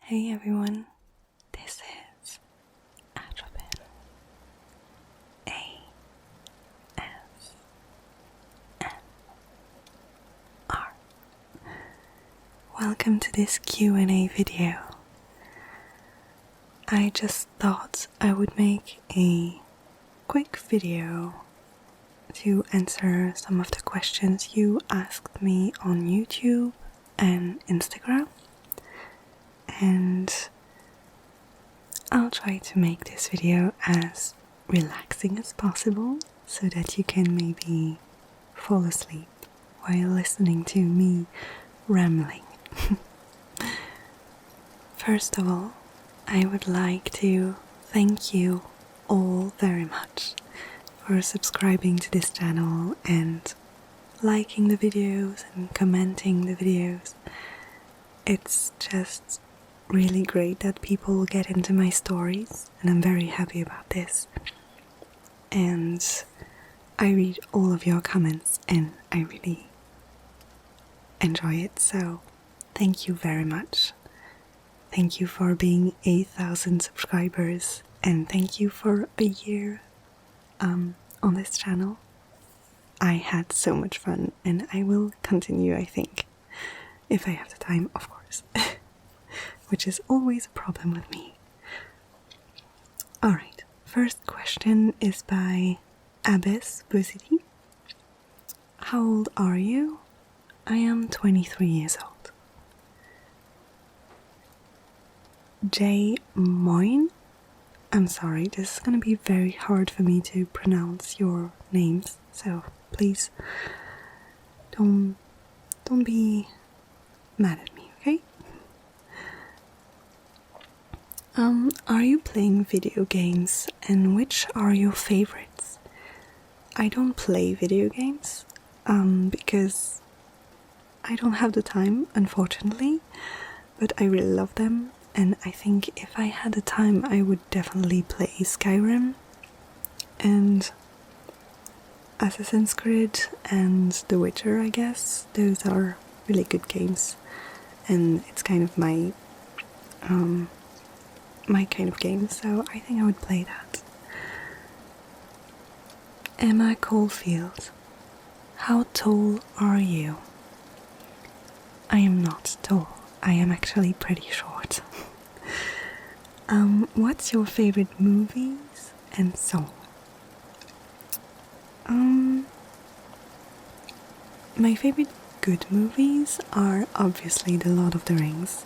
Hey everyone, this is Atropine. ASMR. Welcome to this Q&A video. I just thought I would make a quick video to answer some of the questions you asked me on YouTube and Instagram. And I'll try to make this video as relaxing as possible so that you can maybe fall asleep while listening to me rambling. First of all, I would like to thank you all very much for subscribing to this channel and liking the videos and commenting the videos. It's just really great that people get into my stories, and I'm very happy about this. And I read all of your comments and I really enjoy it, so thank you very much. Thank you for being 8,000 subscribers, and thank you for a year on this channel. I had so much fun, and I will continue, I think, if I have the time, of course. Which is always a problem with me. Alright, first question is by Abyss Busity. How old are you? I am 23 years old. J. Moyne. I'm sorry, this is gonna be very hard for me to pronounce your names, so please don't be mad at me, okay? Are you playing video games, and which are your favorites? I don't play video games, because I don't have the time, unfortunately, but I really love them, and I think if I had the time I would definitely play Skyrim, and Assassin's Creed, and The Witcher, I guess. Those are really good games, and it's kind of my kind of game, so I think I would play that. Emma Caulfield. How tall are you? I am not tall. I am actually pretty short. What's your favorite movies and song? My favorite good movies are obviously The Lord of the Rings.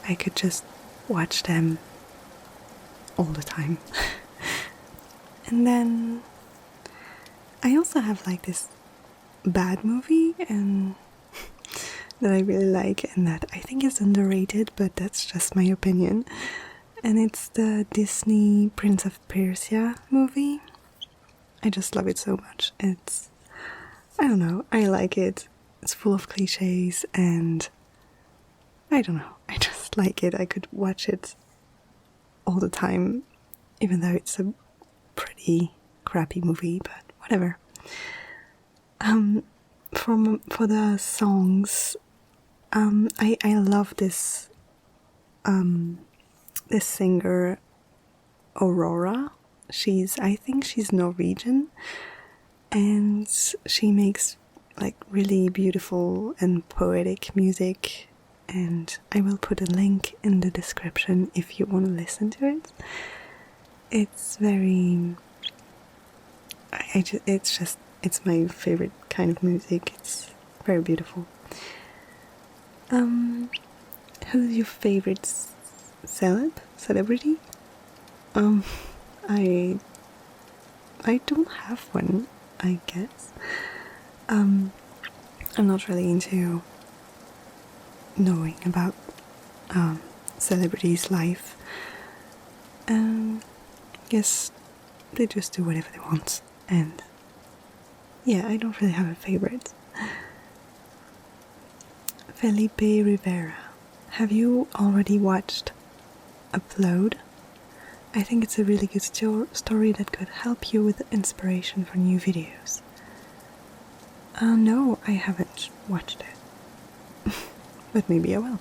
I could just watch them all the time. And then I also have like this bad movie and that I really like, and that I think is underrated, but that's just my opinion. And it's the Disney Prince of Persia movie. I just love it so much. I don't know, I like it. It's full of cliches and I don't know, I just like it. I could watch it all the time, even though it's a pretty crappy movie, but whatever. For the songs, I love this this singer Aurora. I think she's Norwegian, and she makes like really beautiful and poetic music, and I will put a link in the description if you want to listen to it. It's very it's my favorite kind of music. It's very beautiful. Who's your favorite celebrity? I don't have one, I guess. I'm not really into knowing about celebrities' life. Guess they just do whatever they want, and yeah, I don't really have a favorite. Felipe Rivera. Have you already watched Upload? I think it's a really good story that could help you with inspiration for new videos. No, I haven't watched it. But maybe I will.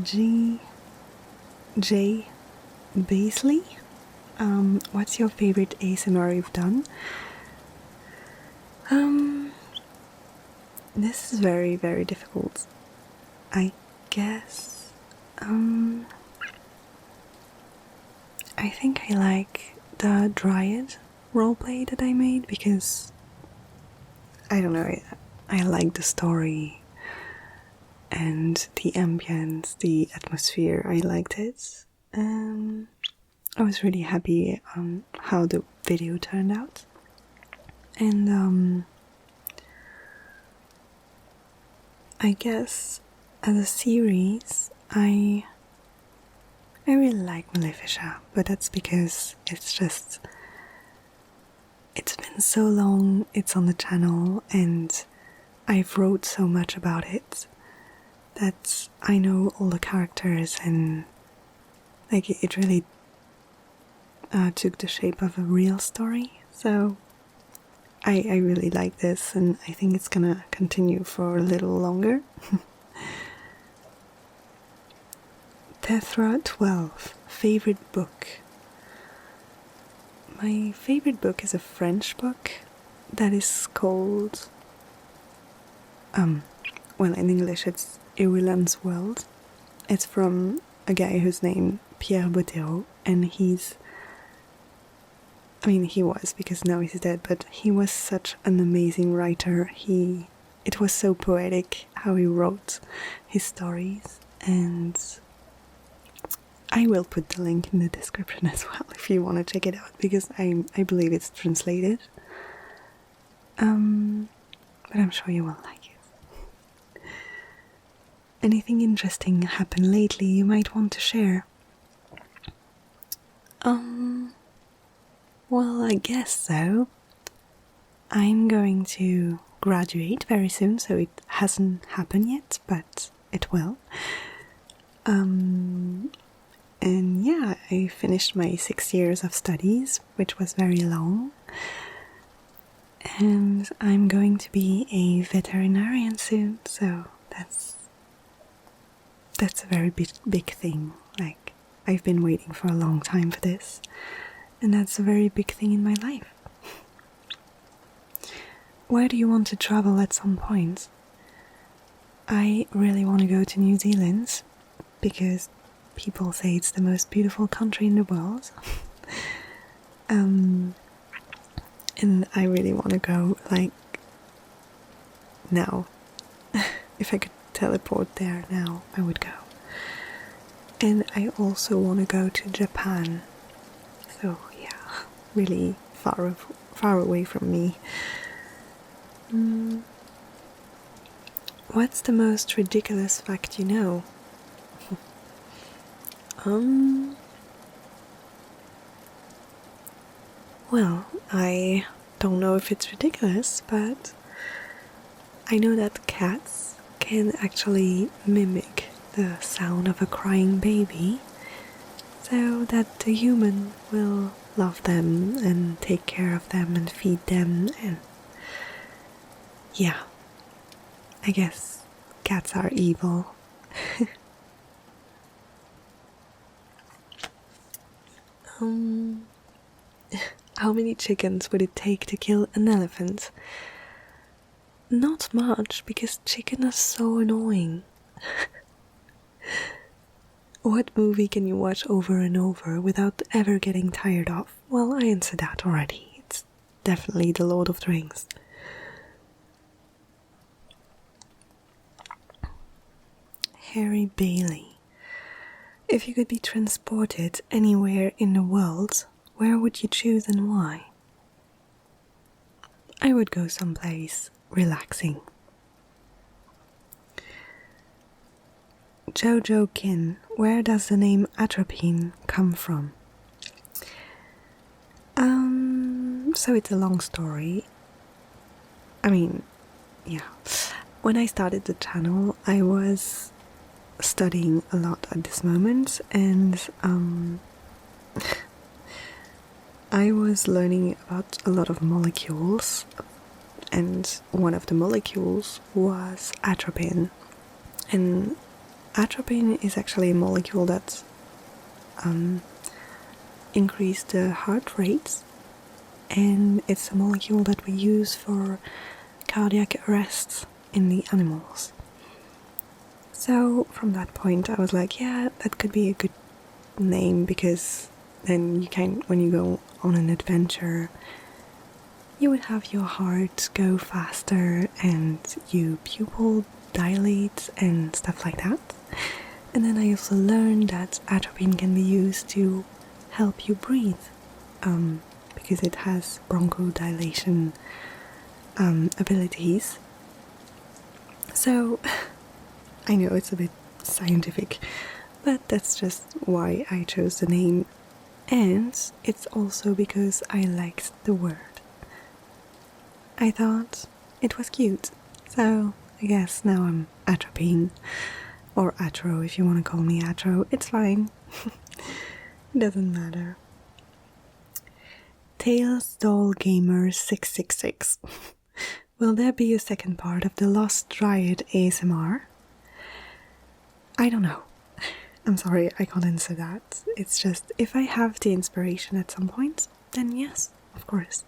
J. Baisley. What's your favorite ASMR you've done? This is very, very difficult. I guess, I think I like the Riot roleplay that I made because, I don't know, I like the story and the ambience, the atmosphere. I liked it. I was really happy on how the video turned out. And I guess as a series, I really like Maleficia, but that's because it's been so long, it's on the channel, and I've wrote so much about it that I know all the characters, and like it really took the shape of a real story. So I really like this, and I think it's gonna continue for a little longer. Tethra 12, favorite book. My favorite book is a French book that is called, well, in English it's Irulan's World. It's from a guy who's named Pierre Bottero, and he was, because now he's dead, but he was such an amazing writer. It was so poetic how he wrote his stories, and I will put the link in the description as well if you want to check it out, because I believe it's translated. But I'm sure you will like it. Anything interesting happened lately you might want to share? Well, I guess so. I'm going to graduate very soon, so it hasn't happened yet, but it will. And yeah, I finished my 6 years of studies, which was very long. And I'm going to be a veterinarian soon, so that's a very big thing. Like, I've been waiting for a long time for this. And that's a very big thing in my life. Where do you want to travel at some point? I really want to go to New Zealand because people say it's the most beautiful country in the world. And I really want to go, like, now. If I could teleport there now, I would go. And I also want to go to Japan. So yeah, really far away from me. What's the most ridiculous fact you know? Well, I don't know if it's ridiculous, but I know that cats can actually mimic the sound of a crying baby, so that the human will love them and take care of them and feed them, and yeah, I guess cats are evil. How many chickens would it take to kill an elephant? Not much, because chicken are so annoying. What movie can you watch over and over without ever getting tired of? Well, I answered that already. It's definitely The Lord of the Rings. Harry Bailey. If you could be transported anywhere in the world, where would you choose and why? I would go someplace relaxing. Jojo Kin, where does the name Atropine come from? So it's a long story. I mean, yeah. When I started the channel, I was studying a lot at this moment, and I was learning about a lot of molecules, and one of the molecules was atropine. And Atropine is actually a molecule that increases the heart rate, and it's a molecule that we use for cardiac arrests in the animals. So from that point I was like, yeah, that could be a good name, because then you can, when you go on an adventure, you would have your heart go faster and your pupil dilate and stuff like that. And then I also learned that atropine can be used to help you breathe, because it has bronchodilation abilities. So I know it's a bit scientific, but that's just why I chose the name, and it's also because I liked the word. I thought it was cute, so I guess now I'm Atropine, or Atro if you want to call me Atro, it's fine. It doesn't matter. Tails Doll Gamer 666. Will there be a second part of the Lost Riot ASMR? I don't know. I'm sorry, I can't answer that. It's just, if I have the inspiration at some point, then yes, of course.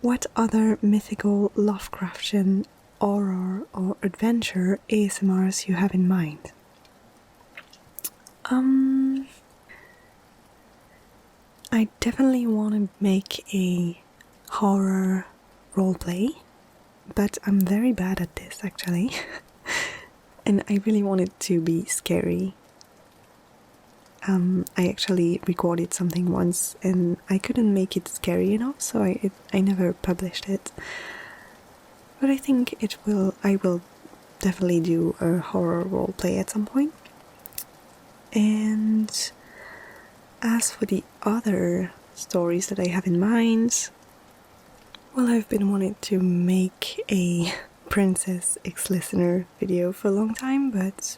What other mythical Lovecraftian horror or adventure ASMRs you have in mind? I definitely want to make a horror roleplay, but I'm very bad at this actually. And I really want it to be scary. I actually recorded something once and I couldn't make it scary enough, so I never published it. But I think I will definitely do a horror roleplay at some point. And as for the other stories that I have in mind, well, I've been wanting to make a Princess X-Listener video for a long time, but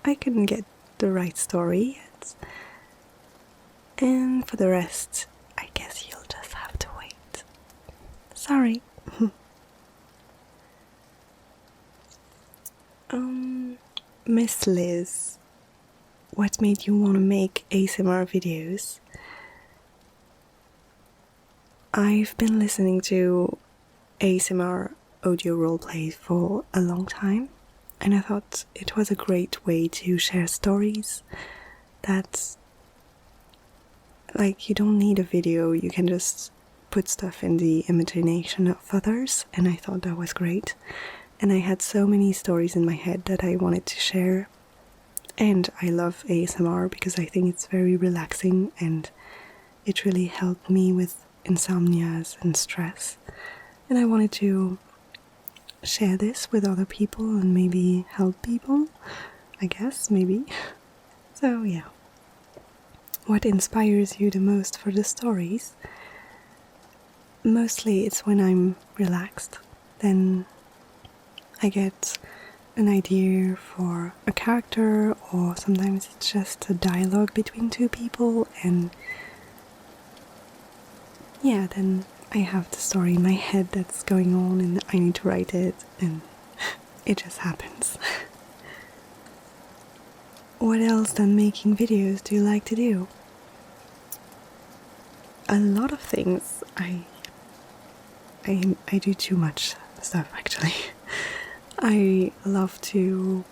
I couldn't get the right story yet. And for the rest, I guess you'll just have to wait. Sorry. Miss Liz, what made you want to make ASMR videos? I've been listening to ASMR audio roleplays for a long time, and I thought it was a great way to share stories that, like, you don't need a video, you can just put stuff in the imagination of others, and I thought that was great. And I had so many stories in my head that I wanted to share, and I love ASMR because I think it's very relaxing and it really helped me with insomnias and stress, and I wanted to share this with other people and maybe help people, I guess, maybe. So yeah. What inspires you the most for the stories? Mostly it's when I'm relaxed, then I get an idea for a character, or sometimes it's just a dialogue between two people, and yeah, then I have the story in my head that's going on and I need to write it, and it just happens. What else than making videos do you like to do? A lot of things. I do too much stuff actually. I love to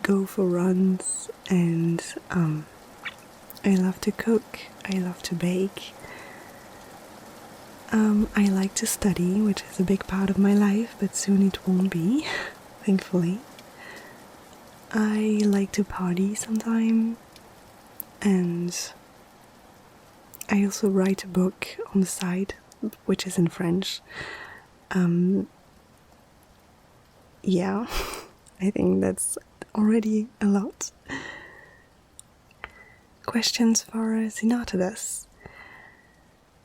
go for runs, and I love to cook, I love to bake. I like to study, which is a big part of my life, but soon it won't be, thankfully. I like to party sometime, and I also write a book on the side, which is in French. Yeah, I think that's already a lot. Questions for Zinatadas.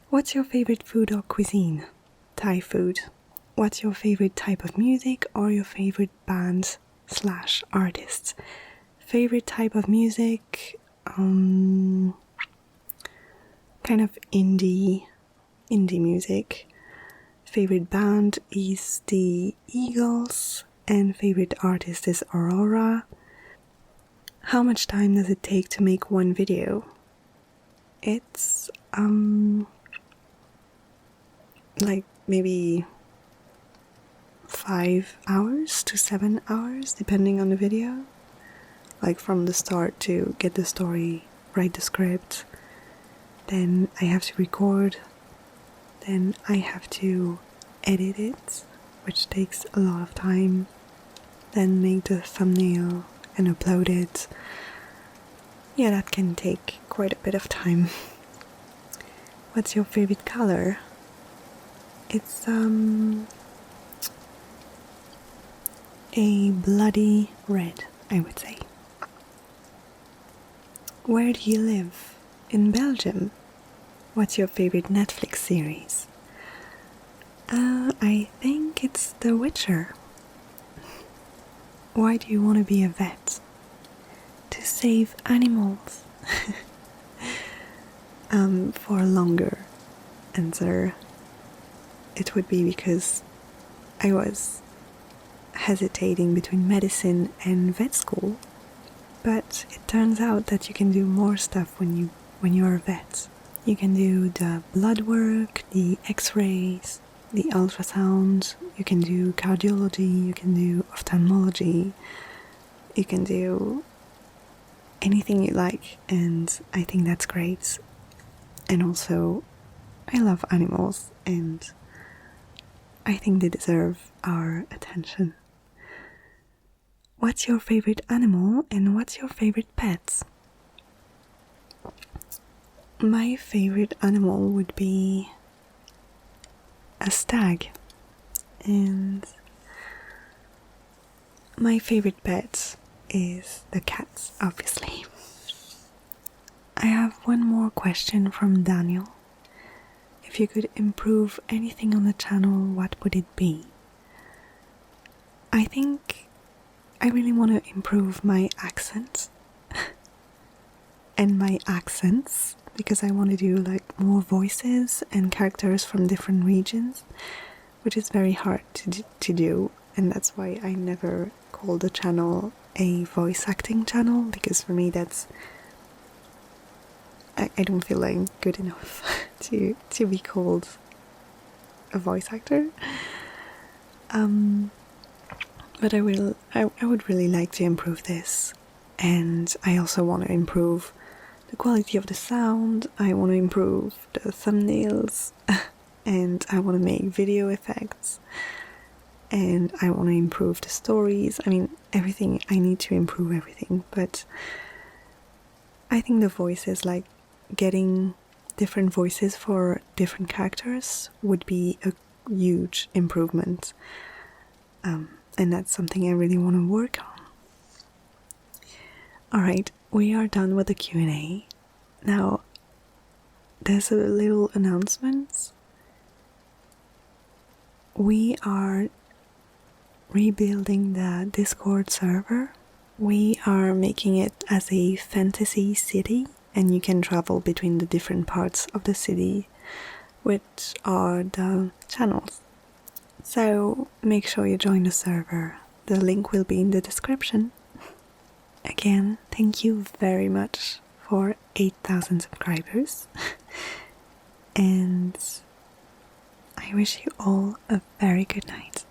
What's your favorite food or cuisine? Thai food. What's your favorite type of music or your favorite band / artists? Favorite type of music? Kind of indie music. Favorite band is the Eagles, and favorite artist is Aurora. how much time does it take to make one video? It's like maybe 5 hours to 7 hours depending on the video, like from the start to get the story, write the script, then I have to record, then I have to edit it, which takes a lot of time, then make the thumbnail and upload it. Yeah, that can take quite a bit of time. What's your favorite color? It's a bloody red, I would say. Where do you live? In Belgium. What's your favorite Netflix series? I think it's The Witcher. Why do you want to be a vet? To save animals. For a longer answer, it would be because I was hesitating between medicine and vet school, but it turns out that you can do more stuff when you're a vet. You can do the blood work, the x-rays, the ultrasound, you can do cardiology, you can do ophthalmology, you can do anything you like, and I think that's great. And also, I love animals, and I think they deserve our attention. What's your favorite animal and what's your favorite pet? My favorite animal would be a stag, and my favorite pet is the cats, obviously. I have one more question from Daniel. If you could improve anything on the channel, what would it be? I think I really want to improve my accent and my accents, because I want to do like more voices and characters from different regions, which is very hard to do, and that's why I never call the channel a voice acting channel, because for me that's I don't feel like good enough to be called a voice actor. But I would really like to improve this, and I also want to improve the quality of the sound. I want to improve the thumbnails, and I want to make video effects, and I want to improve the stories. I mean, everything. I need to improve everything, but I think the voices, like getting different voices for different characters, would be a huge improvement, and that's something I really want to work on. Alright, we are done with the Q&A. Now, there's a little announcement. We are rebuilding the Discord server. We are making it as a fantasy city, and you can travel between the different parts of the city, which are the channels. So make sure you join the server. The link will be in the description. Again, thank you very much for 8,000 subscribers. And I wish you all a very good night.